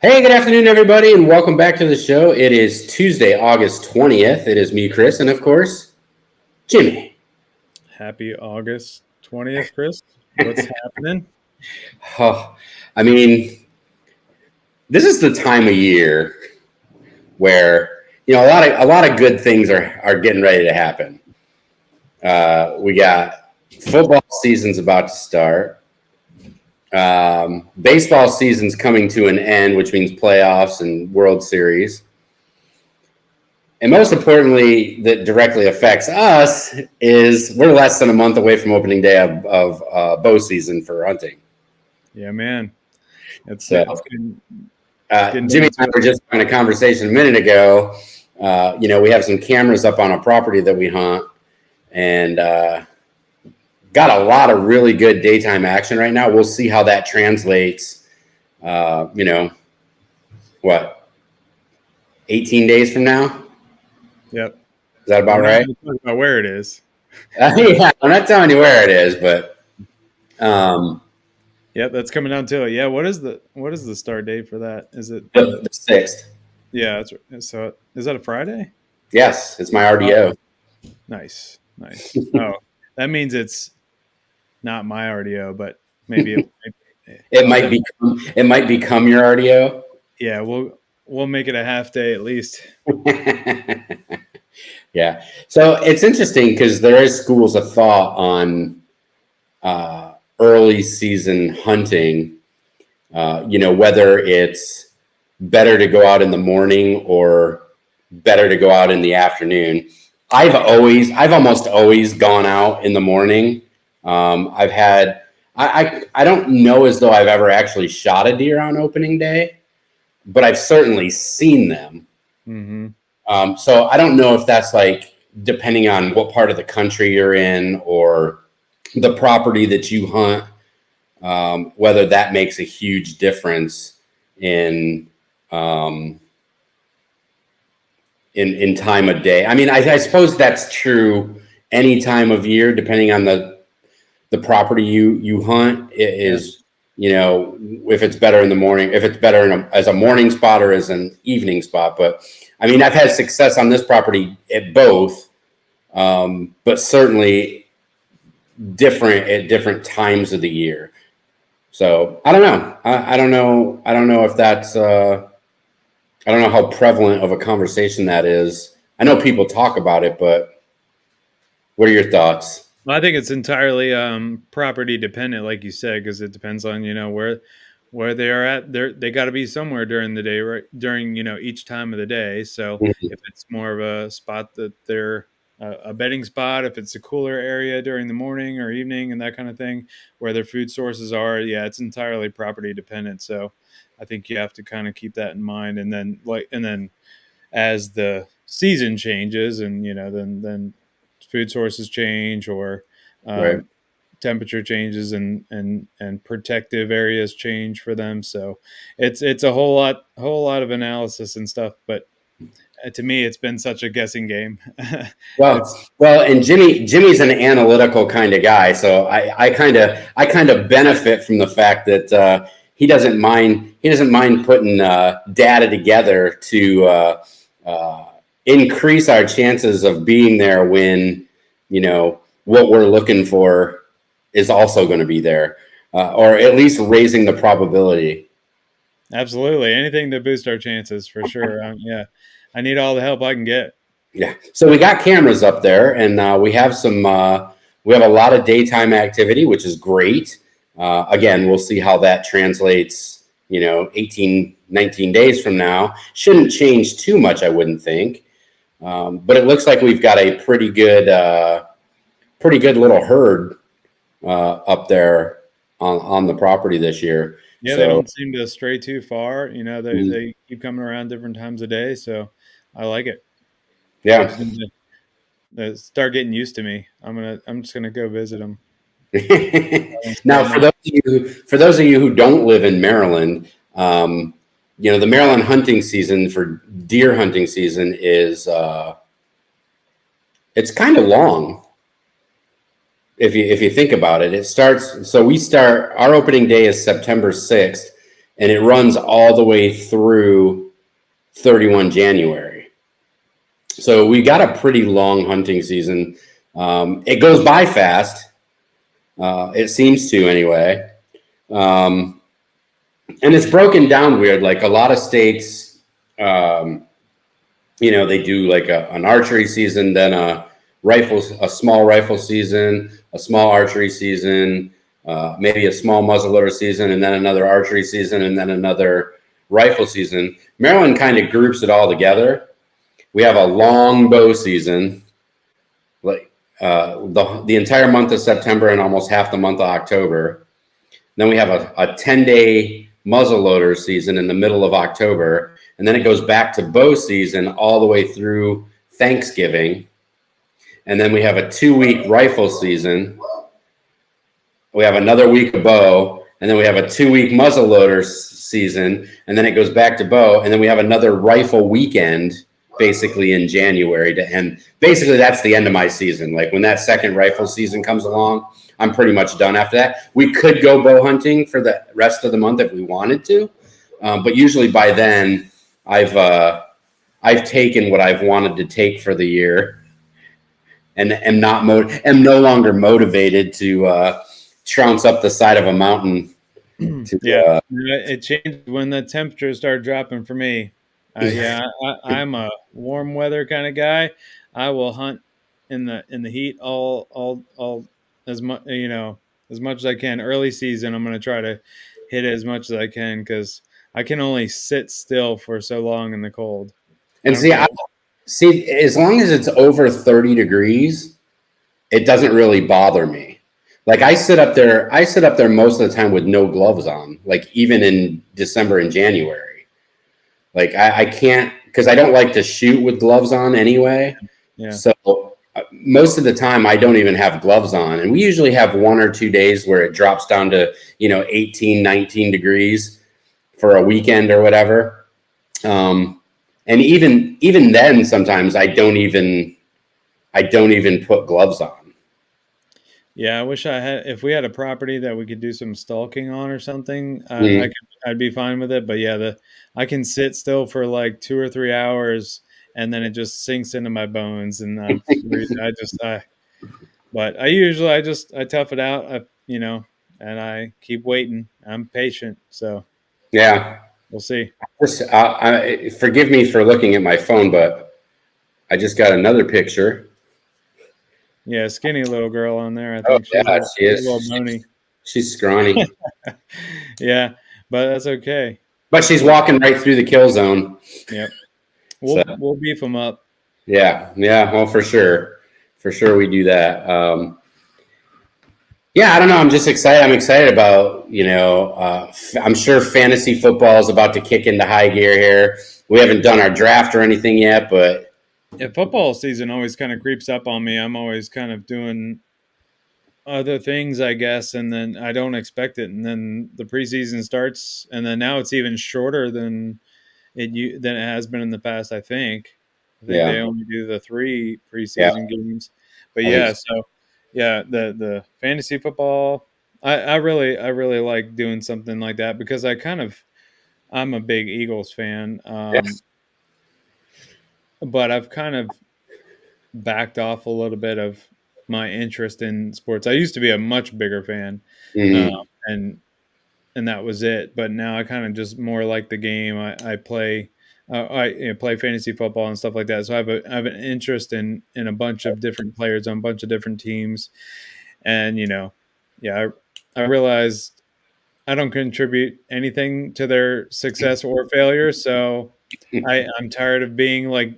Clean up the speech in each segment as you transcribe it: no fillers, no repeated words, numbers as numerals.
Hey, good afternoon, everybody, and welcome back to the show. It is Tuesday, August 20th. It is me, Chris, and of course, Jimmy. Happy August 20th, Chris. What's happening? Oh, I mean, this is the time of year where a lot of good things are getting ready to happen. We got football season's about to start. Baseball season's coming to an end, which means playoffs and World Series. And most importantly, that directly affects us is we're less than a month away from opening day of bow season for hunting. Yeah, man. It's So, it's getting Jimmy down and I to were just having a conversation a minute ago. We have some cameras up on a property that we hunt, and got a lot of really good daytime action right now. We'll see how that translates. You know, what, 18 days from now? Yep. Is that about We're not right? going to talk about where it is. Yeah, I'm not telling you where it is, but um, Yep, that's coming down to it. Yeah, what is the start date for that? Is it the 6th. yeah, so is that a Friday? Yes, it's my Oh, RDO. nice. Nice. Oh, that means it's not my RDO, but maybe It I'll might definitely become your RDO. yeah, we'll make it a half day at least. Yeah. So it's interesting because there is schools of thought on early season hunting. Whether it's better to go out in the morning or better to go out in the afternoon. I've almost always gone out in the morning. I've had, I don't know as though I've ever actually shot a deer on opening day, but I've certainly seen them. Mhm. So I don't know if that's like depending on what part of the country you're in or the property that you hunt, whether that makes a huge difference in um, in time of day. I mean, I suppose that's true any time of year, depending on the property you hunt. It is, Yes. if it's better in the morning, if it's better as a morning spot or as an evening spot. But I mean, I've had success on this property at both, but certainly different at different times of the year. So I don't know. I don't know. I don't know if that's. I don't know how prevalent of a conversation that is. I know people talk about it, but what are your thoughts? Well, I think it's entirely property dependent, like you said, because it depends on where they are at. They got to be somewhere during the day, right? During each time of the day. So Mhm. if it's more of a spot that they're a bedding spot, if it's a cooler area during the morning or evening and that kind of thing, where their food sources are, yeah, it's entirely property dependent. So I think you have to kind of keep that in mind, and then as the season changes and then food sources change or Right. um, temperature changes and protective areas change for them, so it's a whole lot of analysis and stuff, but to me it's been such a guessing game. Well, It's and Jimmy's an analytical kind of guy, so I kind of benefit from the fact that he doesn't mind putting data together to uh, increase our chances of being there when what we're looking for is also going to be there, or at least raising the probability. absolutely anything to boost our chances for sure. Yeah, I need all the help I can get. Yeah. So we got cameras up there, and we have a lot of daytime activity, which is great. Again, we'll see how that translates. 18, 19 days from now shouldn't change too much, I wouldn't think. But it looks like we've got a pretty good little herd up there on the property this year. Yeah, they So don't seem to stray too far. They keep coming around different times of day, so I like it. They yeah. just need to start getting used to me. I'm just gonna go visit them. Now, for those of you who don't live in Maryland, the Maryland hunting season for deer hunting season is it's kind of long if you think about it. It starts. So we start our opening day is September 6th, and it runs all the way through 31 January. So we got a pretty long hunting season. It goes by fast. It seems to anyway. And it's broken down weird. Like a lot of states, they do like an archery season, then a small rifle season, a small archery season, maybe a small muzzleloader season, and then another archery season, and then another rifle season. Maryland kind of groups it all together. We have a long bow season, like the entire month of September and almost half the month of October. Then we have a 10-day muzzleloader season in the middle of October, and then it goes back to bow season all the way through Thanksgiving. And then we have a 2-week rifle season. We have another week of bow, and then we have a 2-week muzzleloader season, and then it goes back to bow, and then we have another rifle weekend basically in January to end. Basically, that's the end of my season. Like when that second rifle season comes along, I'm pretty much done after that. We could go bow hunting for the rest of the month if we wanted to, but usually by then I've taken what I've wanted to take for the year, and am no longer motivated to trounce up the side of a mountain. It changed when the temperatures started dropping for me. I'm a warm weather kind of guy. I will hunt in the heat all as much as much as I can. Early season, I'm going to try to hit it as much as I can because I can only sit still for so long in the cold. And see, as long as it's over 30 degrees, it doesn't really bother me. Like I sit up there most of the time with no gloves on, like even in December and January. Like I can't, because I don't like to shoot with gloves on anyway. Yeah. So most of the time I don't even have gloves on. And we usually have 1 or 2 days where it drops down to, 18, 19 degrees for a weekend or whatever. And even then, sometimes I don't even put gloves on. Yeah, I wish if we had a property that we could do some stalking on or something, I'd be fine with it. But yeah, I can sit still for like 2 or 3 hours and then it just sinks into my bones and but I tough it out, and I keep waiting. I'm patient. So yeah, we'll see. Forgive me for looking at my phone, but I just got another picture. Yeah, skinny little girl on there. I think she is. A little bony. She's scrawny. Yeah, but that's okay. But she's walking right through the kill zone. Yep. We'll beef them up. Yeah. Well, for sure we do that. Yeah, I don't know. I'm just excited. I'm excited about, I'm sure fantasy football is about to kick into high gear here. We haven't done our draft or anything yet, but football season always kind of creeps up on me. I'm always kind of doing other things, I guess, and then I don't expect it, and then the preseason starts, and then now it's even shorter than it has been in the past. I think they only do the 3 preseason games, but the fantasy football, I really like doing something like that because I'm a big Eagles fan, but I've kind of backed off a little bit of my interest in sports. I used to be a much bigger fan, and that was it. But now I kind of just more like the game. I play, play fantasy football and stuff like that. So I have an interest in a bunch of different players on a bunch of different teams, and I realized I don't contribute anything to their success or failure. So I'm tired of being like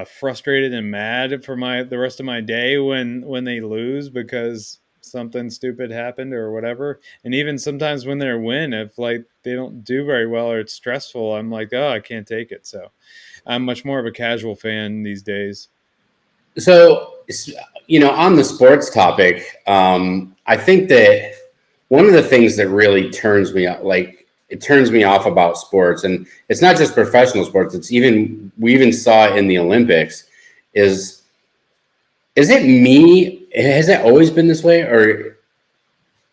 frustrated and mad for the rest of my day when they lose because something stupid happened or whatever. And even sometimes when they win, if like they don't do very well or it's stressful, I'm like, oh, I can't take it. So I'm much more of a casual fan these days. So, on the sports topic, I think that one of the things that really turns me off about sports, and it's not just professional sports, we even saw it in the Olympics, is it me? Has it always been this way? Or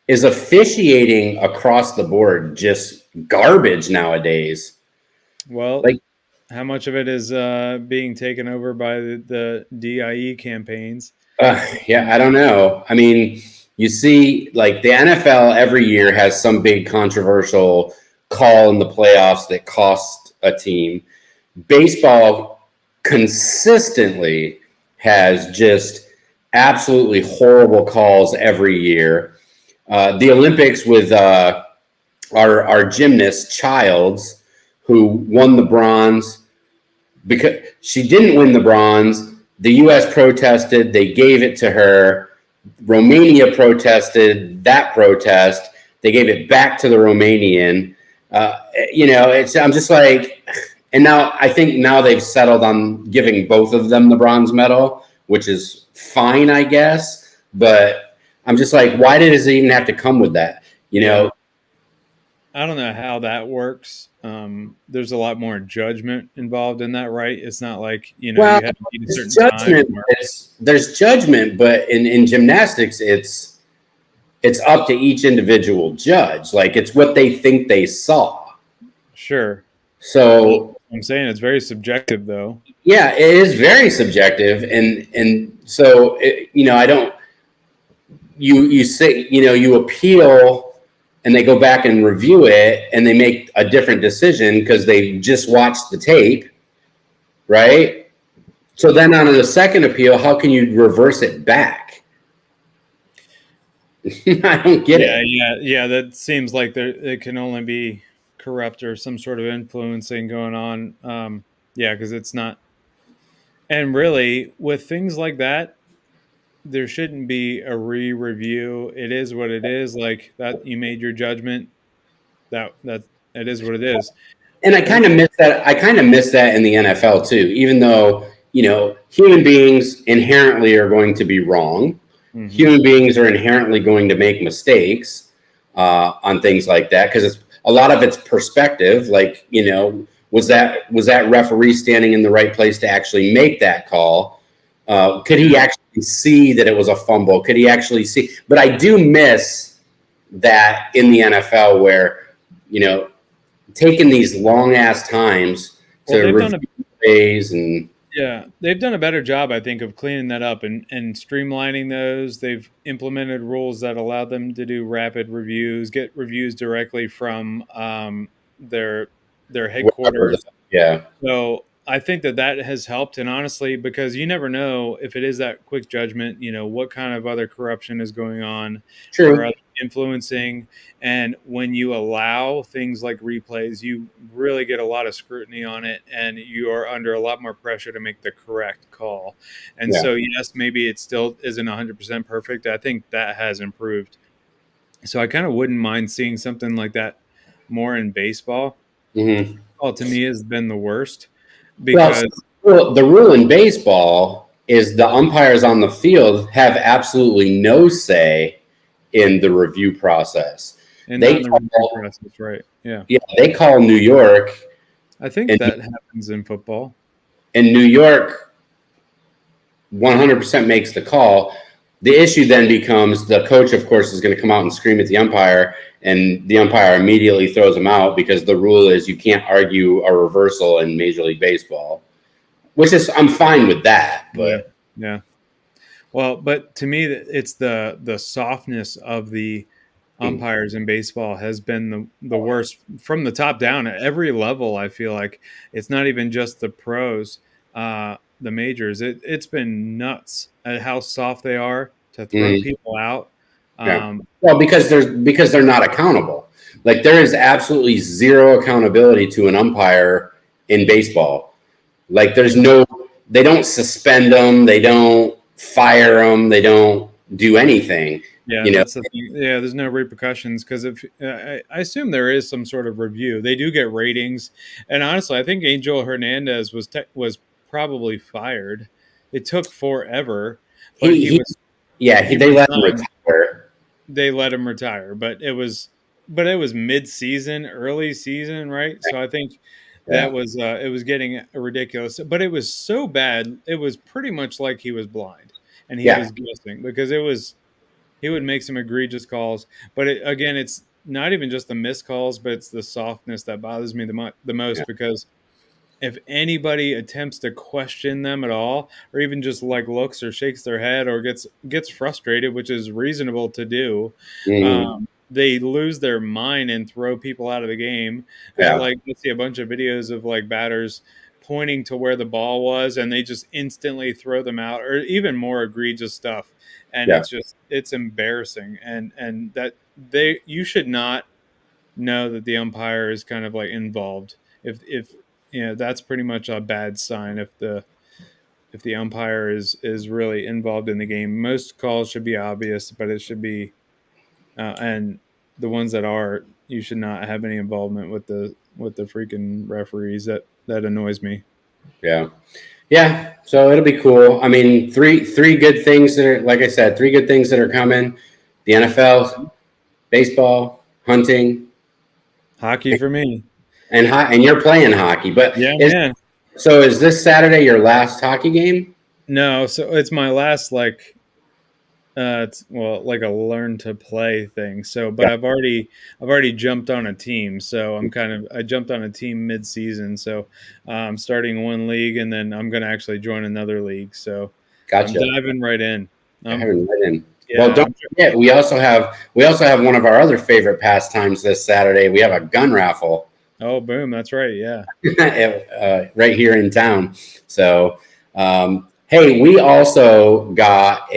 is officiating across the board just garbage nowadays. Well, Like, how much of it is being taken over by the DIE campaigns? yeah, I don't know. I mean, you see, like the NFL every year has some big controversial call in the playoffs that cost a team. Baseball consistently has just absolutely horrible calls every year. The Olympics with our gymnast Childs, who won the bronze because she didn't win the bronze. The U.S. protested. They gave it to her. Romania protested that protest. They gave it back to the Romanian. It's I'm just like, and now I think now they've settled on giving both of them the bronze medal, which is fine, I guess. But I'm just like, why does it even have to come with that? You Yeah, know, I don't know how that works. There's a lot more judgment involved in that, right? It's not like well, you have to meet a there's certain time. judgment. There's judgment, but in gymnastics, it's up to each individual judge. Like it's what they think they saw. Sure, well, So I'm saying it's very subjective, though. yeah, it is very subjective, and so I don't. You say you appeal, and they go back and review it, and they make a different decision because they just watched the tape, right? So then on the second appeal, how can you reverse it back? I don't get Yeah, it. yeah. That seems like it can only be corrupt or some sort of influencing going on. Yeah, because it's not. And really, with things like that, there shouldn't be a re-review. It is what it is. Like that, you made your judgment. That it is what it is. And I And kind of miss that. I kind of miss that in the NFL too. Even though human beings inherently are going to be wrong. mhm. Human beings are inherently going to make mistakes on things like that because it's a lot of it's perspective. Like was that referee standing in the right place to actually make that call? Could he Yeah. actually see that it was a fumble? Could he actually see? But I do miss that in the NFL where you know taking these long ass times Well, to they've done review a plays and yeah, they've done a better job, I think, of cleaning that up and streamlining those. They've implemented rules that allow them to do rapid reviews, get reviews directly from their whatever. headquarters. Yeah, So I think that has helped, and honestly, because you never know if it is that quick judgment, what kind of other corruption is going on or true. other influencing. And when you allow things like replays, you really get a lot of scrutiny on it, and you are under a lot more pressure to make the correct call. And Yeah. so, yes, maybe it still isn't 100% perfect. I think that has improved. So I kind of wouldn't mind seeing something like that more in baseball. Hmm. Oh, to me has been the worst Well, so because the rule in baseball is the umpires on the field have absolutely no say in the review process. and not They in the review call, process, right? Yeah. yeah, they call New York, I think and that happens in football. New York 100% makes the call. The issue then becomes the coach, of course, is going to come out and scream at the umpire, and the umpire immediately throws him out because the rule is you can't argue a reversal in Major League Baseball, which is I'm fine with that, Yeah. but Yeah. Well, but to me, it's the softness of the umpires in baseball has been the worst from the top down at every level. I feel like it's not even just the pros, the majors. It's been nuts at how soft they are to throw mm, people out. yeah. Um, Well, because they're not accountable. Like there is absolutely zero accountability to an umpire in baseball. Like there's no, they don't suspend them, they don't fire them, they don't do anything. Yeah, You know, that's the thing. Yeah, there's no repercussions because if I assume there is some sort of review, they do get ratings. And honestly, I think Angel Hernandez was probably fired. It took forever, but he yeah, he they let him resigned. retire. They let him retire, but it was mid-season, early season, right? So I think that Yeah, was it was getting ridiculous. But it was so bad, it was pretty much like he was blind and he yeah. was guessing because it was he would make some egregious calls. But again, it's not even just the missed calls, but it's the softness that bothers me the Yeah. most, because if anybody attempts to question them at all, or even just like looks or shakes their head or gets frustrated, which is reasonable to do, Mhm. they lose their mind and throw people out of the game. Yeah. Like, let's see a bunch of videos of like batters pointing to where the ball was, and they just instantly throw them out, or even more egregious stuff. And Yeah. it's embarrassing, and that you should not know that the umpire is kind of like involved. If that's pretty much a bad sign if the umpire is really involved in the game. Most calls should be obvious, but it should be and the ones that are, you should not have any involvement with the freaking referees. That annoys me. Yeah. Yeah. So it'll be cool. I mean, three good things that are, like I said, three good things that are coming: the NFL, baseball, hunting, Hockey for me. and you're playing hockey. But Yeah, man. is this Saturday your last hockey game? No, so it's my last like it's well like a learn to play thing. So, but Yeah. I've already jumped on a team. So I jumped on a team mid season. So I'm starting one league, and then I'm gonna actually join another league. So I'm Gotcha. diving right in. I haven't read in. Well, Yeah. don't forget, we also have one of our other favorite pastimes this Saturday. We have a gun raffle Oh, boom! That's right. Yeah. right here in town. So, hey, we also got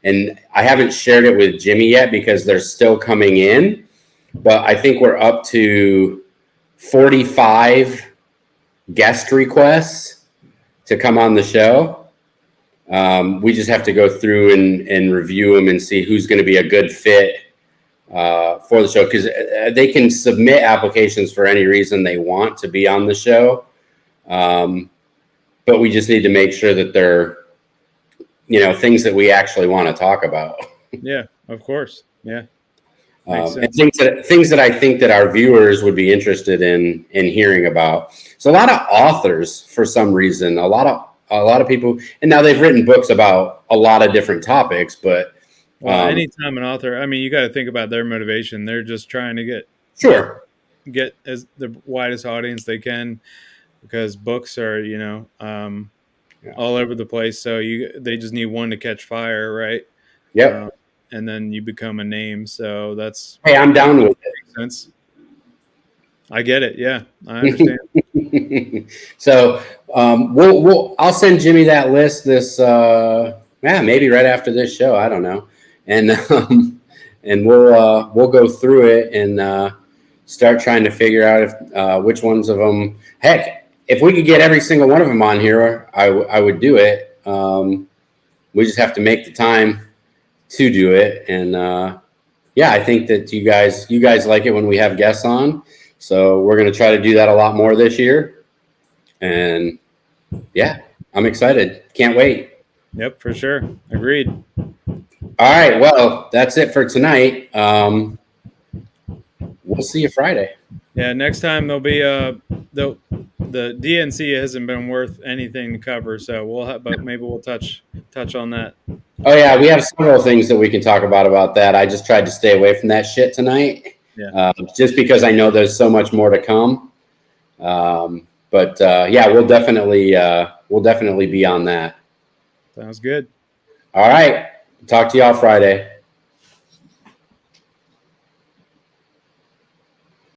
and I haven't shared it with Jimmy yet because they're still coming in, but I think we're up to 45 guest requests to come on the show. We just have to go through and review them and see who's going to be a good fit for the show, because they can submit applications for any reason they want to be on the show. But we just need to make sure that they're, things that we actually want to talk about. Yeah. Of course. Yeah. Makes And sense. things that I think that our viewers would be interested in hearing about. So a lot of authors, for some reason, a lot of people, and now they've written books about a lot of different topics, but Well, anytime an author, I mean, you got to think about their motivation. They're just trying to get sure, get as the widest audience they can, because books are yeah, all over the place. So they just need one to catch fire, right? yep. Uh, and then you become a name. So Hey, I'm that down with makes sense. I get it. Yeah, I understand. it. So I'll send Jimmy that list maybe right after this show. I don't know, and and we'll go through it and start trying to figure out which ones of them. Heck, if we could get every single one of them on here, I would do it. We just have to make the time to do it, and yeah, I think that you guys like it when we have guests on, so we're going to try to do that a lot more this year, and yeah, I'm excited. Can't wait. Yep, for sure. Agreed. All right, well, that's it for tonight. We'll see you Friday. Yeah, next time there'll be the DNC hasn't been worth anything to cover, so but maybe we'll touch on that. Oh yeah, we have several things that we can talk about that. I just tried to stay away from that shit tonight, Yeah. just because I know there's so much more to come. But yeah, we'll definitely be on that. Sounds good. All right, talk to y'all Friday.